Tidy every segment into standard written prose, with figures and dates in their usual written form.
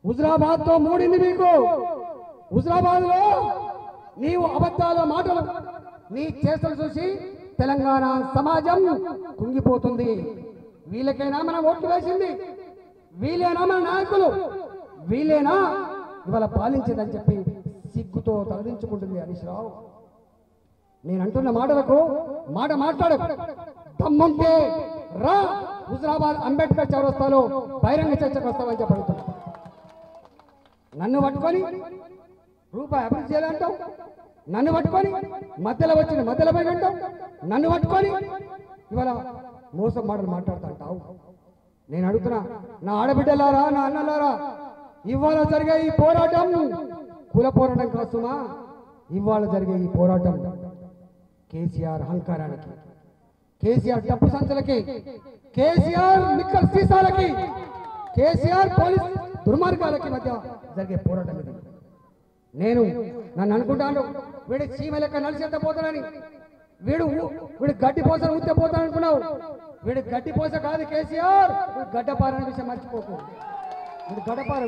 హుజరాబాద్ తో మూడింది మీకు. హుజరాబాద్ లో నీవు అబద్ధాల మాటలు నీ చేష్టలు చూసి తెలంగాణ సమాజం కుంగిపోతుంది. వీళ్ళకైనా మనం ఓట్లు వేసింది, వీళ్ళేనా మన నాయకులు, వీళ్ళేనా ఇవాళ పాలించిందని చెప్పి సిగ్గుతో తలదించుకుంటుంది హరీష్ రావు. నేను అంటున్న మాటలకు మాట మాట్లాడు. దమ్ముంటే రా హుజరాబాద్ అంబేద్కర్ చౌరస్తాలో బహిరంగ చర్చకు వస్తామని చెప్పడుతున్నా. నన్ను పట్టుకొని రూపాయి అభివృద్ధి చేయాలంటావు, నన్ను పట్టుకొని మధ్యలో వచ్చిన మధ్యలో పోయి అంటావు, నన్ను పట్టుకొని ఇవాళ మోసం మాటలు మాట్లాడుతుంటావు. నేను అడుగుతున్నా, నా ఆడబిడ్డలారా, నా అన్నలారా, ఇవాళ జరిగే ఈ పోరాటం కుల పోరాటం కాస్తుమా? ఇవాళ జరిగే ఈ పోరాటం కేసీఆర్ అహంకారానికి, కేసీఆర్ డబ్బు సంచులకి, కేసీఆర్ నిక్కల్ సీసాలకి, కేసీఆర్ పోలీస్ దుర్మార్గాలకి మధ్య జరిగే పోరాటం ఇది. నేను నన్ను అనుకుంటాను వీడి చీమ లెక్క నడిచేత పోతానని, వీడు గడ్డి పోసను ఊతే పోతాను అనుకున్నావు. వీడు గడ్డి పోస కాదు కేసీఆర్, వీడు గడ్డపారని విషయం మర్చిపోకు. వీడు గడ్డపార.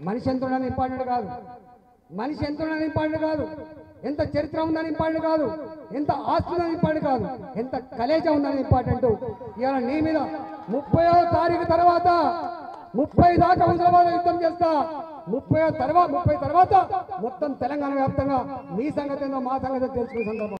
మనిషి ఎంత ఉన్నది ఇంపార్టెంట్ కాదు, మనిషి ఎంత ఉన్నది ఇంపార్టెంట్ కాదు, ఎంత చరిత్ర ఉందని ఇంపార్టెంట్ కాదు, ఎంత ఆస్తి ఉందని ఇంపార్టెంట్ కాదు, ఎంత కలేజ ఉందని ఇంపార్టెంట్. ఇవాళ నీ మీద 30వ తారీఖు తర్వాత 30 దాకా హుజరాబాద్ యుద్ధం చేస్తా. 30 తర్వాత మొత్తం తెలంగాణ వ్యాప్తంగా మీ సంగతి ఏందో మా సంగతి తెలుసుకునే సందర్భం.